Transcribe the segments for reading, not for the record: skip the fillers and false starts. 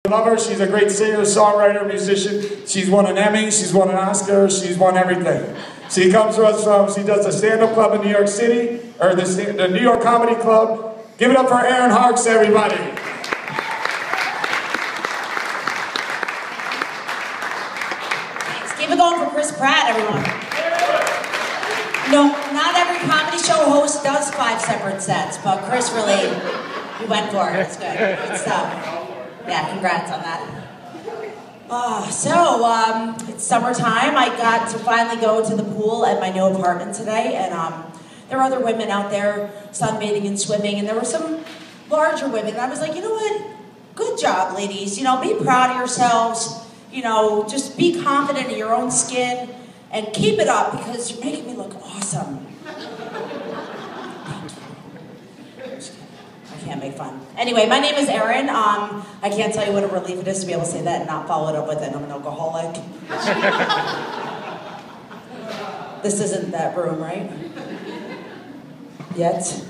Love her. She's a great singer, songwriter, musician. She's won an Emmy, she's won an Oscar, she's won everything. She comes to us from, she does the stand-up club in New York City, or the New York Comedy Club. Give it up for Erin Harkes, everybody. Thanks. Keep it going for Chris Pratt, everyone. No, not every comedy show host does 5 separate sets, but Chris really, he went for it. It's good. Good stuff. Yeah, congrats on that. It's summertime. I got to finally go to the pool at my new apartment today, and there were other women out there sunbathing and swimming, and there were some larger women, and I was like, you know what? Good job, ladies. You know, be proud of yourselves. You know, just be confident in your own skin, and keep it up, because you're making me look awesome. I can't make fun. Anyway, my name is Erin. I can't tell you what a relief it is to be able to say that and not follow it up with it. I'm an alcoholic. This isn't that room, right? Yet?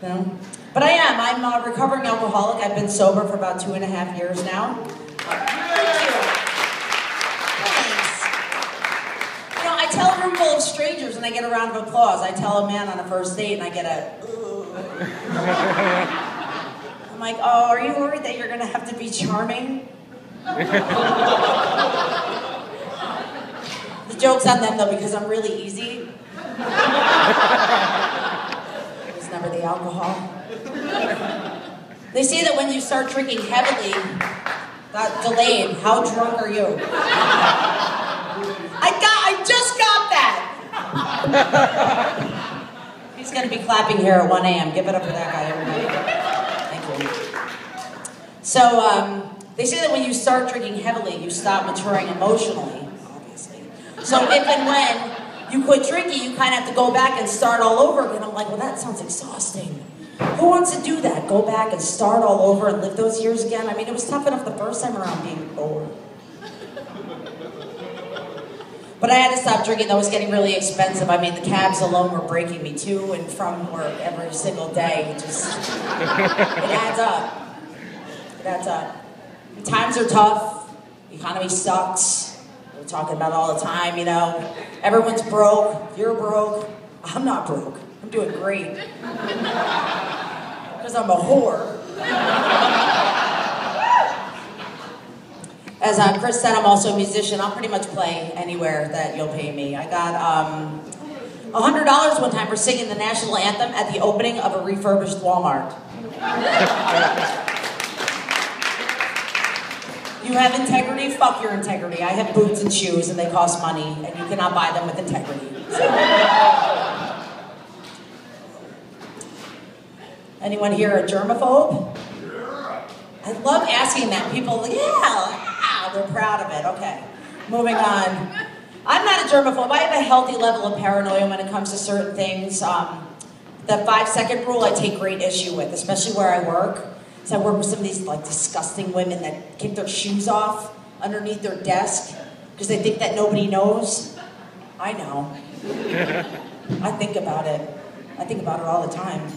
No? But I am. I'm a recovering alcoholic. I've been sober for about 2.5 years now. Thank you. Thanks. You know, I tell a room full of strangers and I get a round of applause. I tell a man on a first date and I get a, I'm like, oh, are you worried that you're going to have to be charming? The joke's on them, though, because I'm really easy. It's never the alcohol. They say that when you start drinking heavily, that delayed, how drunk are you? I just got that! He's going to be clapping here at 1 a.m. Give it up for that guy, everybody. Thank you. So, they say that when you start drinking heavily, you stop maturing emotionally, obviously. So if and when you quit drinking, you kind of have to go back and start all over again. I'm like, well, that sounds exhausting. Who wants to do that? Go back and start all over and live those years again? I mean, it was tough enough the first time around being bored. But I had to stop drinking. That was getting really expensive. I mean, the cabs alone were breaking me to and from work every single day. It adds up. It adds up. Times are tough. The economy sucks. We're talking about it all the time, you know. Everyone's broke. You're broke. I'm not broke. I'm doing great. Because I'm a whore. As Chris said, I'm also a musician. I'll pretty much play anywhere that you'll pay me. I got $100 one time for singing the national anthem at the opening of a refurbished Walmart. You have integrity? Fuck your integrity. I have boots and shoes and they cost money and you cannot buy them with integrity. So. Anyone here a germaphobe? I love asking that. People, yeah, they're proud of it. Okay, moving on. I'm not a germaphobe. I have a healthy level of paranoia when it comes to certain things. The 5-second rule I take great issue with, especially where I work. So I work with some of these like disgusting women that kick their shoes off underneath their desk because they think that nobody knows. I know. I think about it. I think about it all the time.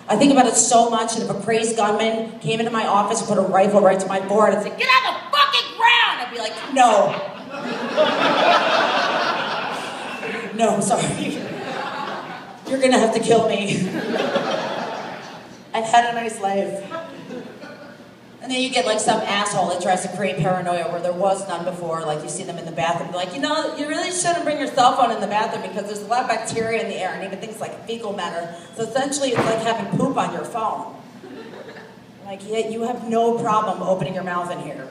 I think about it so much, and if a crazed gunman came into my office and put a rifle right to my forehead and said, "Get on the fucking ground!" I'd be like, no. No, sorry. You're gonna have to kill me. I've had a nice life. And then you get like some asshole that tries to create paranoia where there was none before, like you see them in the bathroom, like, you know, you really shouldn't bring your cell phone in the bathroom because there's a lot of bacteria in the air and even things like fecal matter. So essentially it's like having poop on your phone. Like, yeah, you have no problem opening your mouth in here.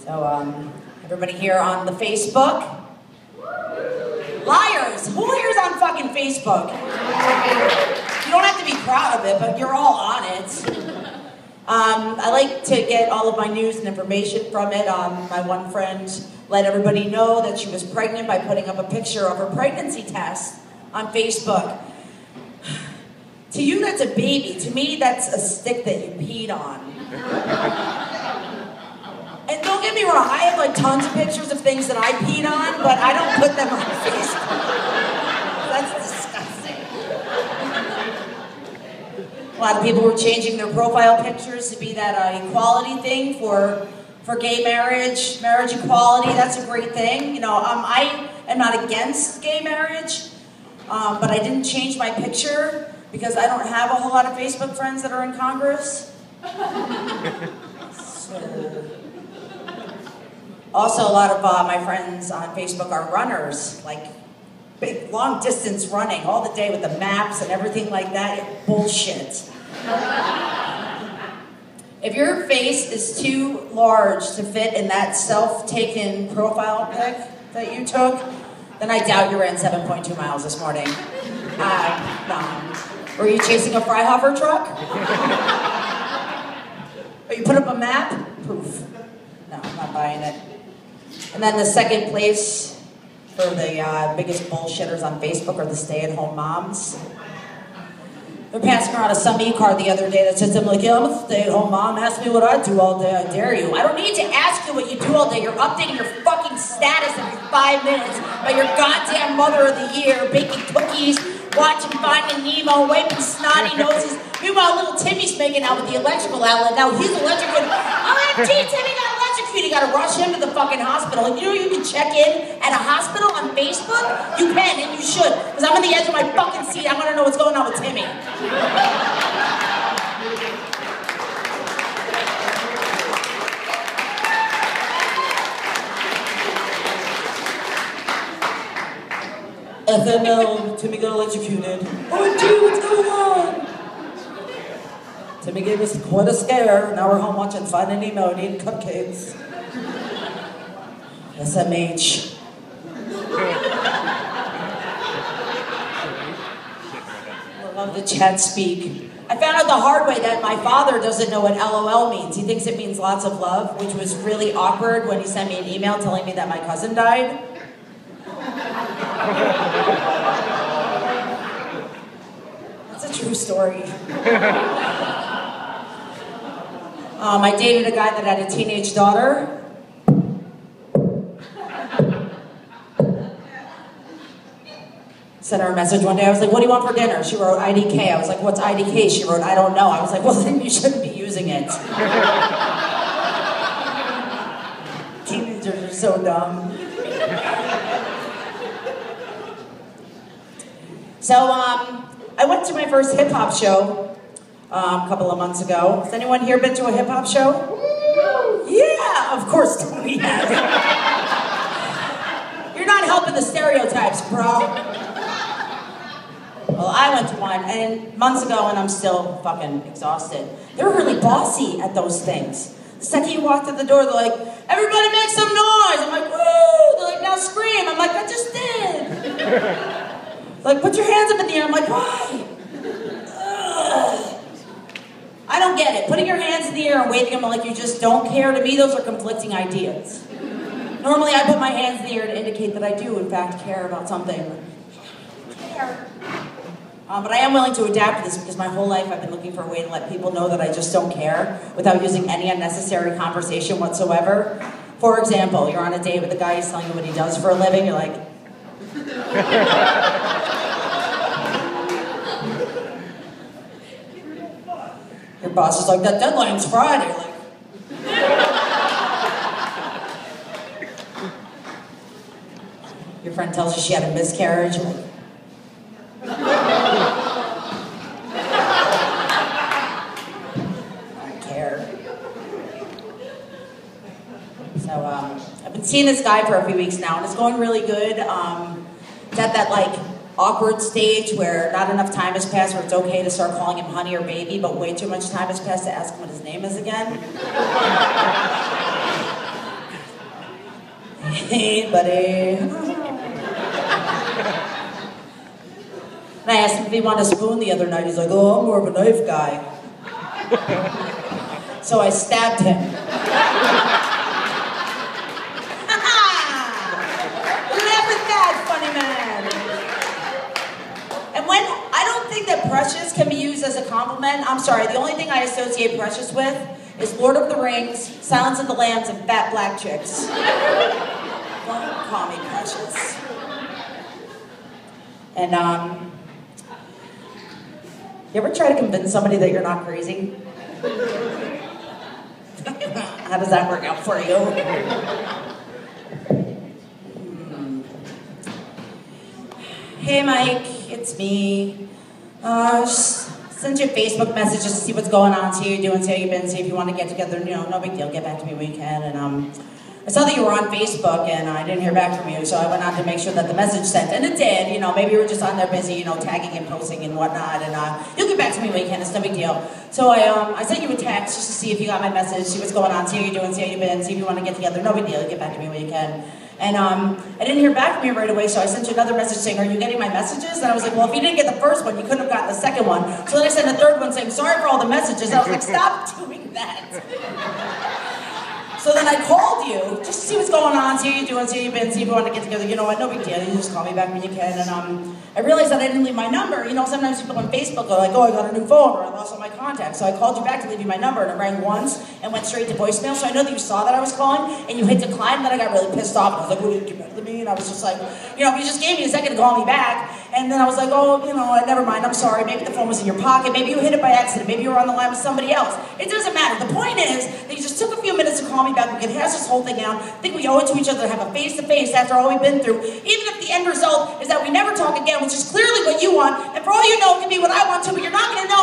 So, everybody here on the Facebook? Liars! Who here's on fucking Facebook? You don't have to be proud of it, but you're all on it. I like to get all of my news and information from it. My one friend let everybody know that she was pregnant by putting up a picture of her pregnancy test on Facebook. To you, that's a baby. To me, that's a stick that you peed on. And don't get me wrong, I have like tons of pictures of things that I peed on, but I don't put them on Facebook. That's disgusting. A lot of people were changing their profile pictures to be that equality thing for gay marriage, marriage equality. That's a great thing. You know, I am not against gay marriage, but I didn't change my picture because I don't have a whole lot of Facebook friends that are in Congress. So. Also, a lot of my friends on Facebook are runners, like big, long distance running all the day with the maps and everything like that. It's bullshit. If your face is too large to fit in that self-taken profile pic that you took, then I doubt you ran 7.2 miles this morning. No. Were you chasing a Freihoffer truck? Or you put up a map? Proof. No, I'm not buying it. And then the second place for the biggest bullshitters on Facebook are the stay-at-home moms. They're passing around a Some E card the other day that says, I'm like, yeah, I'm a stay-at-home mom. Ask me what I do all day. I dare you. I don't need to ask you what you do all day. You're updating your fucking status every 5 minutes about your goddamn mother of the year, baking cookies, watching Finding Nemo, wiping snotty noses. Meanwhile, little Timmy's making out with the electrical outlet. Now he's electrocuted. OMG, Timmy got electrocuted. You gotta rush him to the fucking hospital. You know you can check in at a hospital on Facebook? You can, and you should. Because I'm on the edge of my fucking seat. I wanna know what's going on with Timmy. FML, Timmy got electrocuted. OMG, what's going on? Timmy gave us quite a scare. Now we're home watching Finding Nemo and eating cupcakes. SMH. I love the chat speak. I found out the hard way that my father doesn't know what LOL means. He thinks it means lots of love, which was really awkward when he sent me an email telling me that my cousin died. That's a true story. I dated a guy that had a teenage daughter. Sent her a message one day. I was like, what do you want for dinner? She wrote IDK. I was like, what's IDK? She wrote, I don't know. I was like, well, then you shouldn't be using it. Teenagers are so dumb. So, I went to my first hip-hop show a couple of months ago. Has anyone here been to a hip-hop show? Yeah, of course Tony has. You're not helping the stereotypes, bro. Well, I went to one, and months ago, and I'm still fucking exhausted. They're really bossy at those things. The second you walk through the door, they're like, everybody make some noise! I'm like, woo! They're like, now scream! I'm like, I just did! Like, put your hands up in the air. I'm like, why? Ugh. I don't get it. Putting your hands in the air and waving them like you just don't care, to me, those are conflicting ideas. Normally, I put my hands in the air to indicate that I do, in fact, care about something. Care. But I am willing to adapt to this because my whole life I've been looking for a way to let people know that I just don't care without using any unnecessary conversation whatsoever. For example, you're on a date with a guy who's telling you what he does for a living, you're like... Your boss is like, that deadline's Friday. Like... Your friend tells you she had a miscarriage. You're like... So, I've been seeing this guy for a few weeks now, and it's going really good. It's at that, like, awkward stage where not enough time has passed where it's okay to start calling him honey or baby, but way too much time has passed to ask him what his name is again. Hey, buddy. And I asked him if he wanted a spoon the other night. He's like, oh, I'm more of a knife guy. So I stabbed him. Precious can be used as a compliment. I'm sorry, the only thing I associate precious with is Lord of the Rings, Silence of the Lambs, and fat black chicks. Don't call me precious. And, You ever try to convince somebody that you're not crazy? How does that work out for you? Hey Mike, it's me. Send you a Facebook message just to see what's going on, see how you're doing, see how you've been, see if you want to get together. You know, no big deal, get back to me when you can. And I saw that you were on Facebook and I didn't hear back from you, so I went on to make sure that the message sent. And it did, you know, maybe you were just on there busy, you know, tagging and posting and whatnot. And you'll get back to me when you can, it's no big deal. So I sent you a text just to see if you got my message, see what's going on, see how you're doing, see how you've been, see if you want to get together. No big deal, get back to me when you can. And I didn't hear back from you right away, so I sent you another message saying, are you getting my messages? And I was like, well, if you didn't get the first one, you couldn't have gotten the second one. So then I sent a third one saying, sorry for all the messages. I was like, stop doing that. So then I called you just to see what's going on, see how you're doing, see how you've been, see if you want to get together. You know what, no big deal, you just call me back when you can. And I realized that I didn't leave my number. You know, sometimes people on Facebook are like, oh, I got a new phone, or I lost all my contacts. So I called you back to leave you my number, and it rang once and went straight to voicemail. So I know that you saw that I was calling, and you hit decline, and then I got really pissed off. And I was like, well, you didn't get back to me. And I was just like, you know, you just gave me a second to call me back. And then I was like, oh, you know, never mind, I'm sorry. Maybe the phone was in your pocket. Maybe you hit it by accident. Maybe you were on the line with somebody else. It doesn't matter. The point is that you just took a few minutes to call me back. We could hash this whole thing out. I think we owe it to each other to have a face-to-face after all we've been through. Even if the end result is that we never talk again, which is clearly what you want. And for all you know, it can be what I want to, but you're not going to know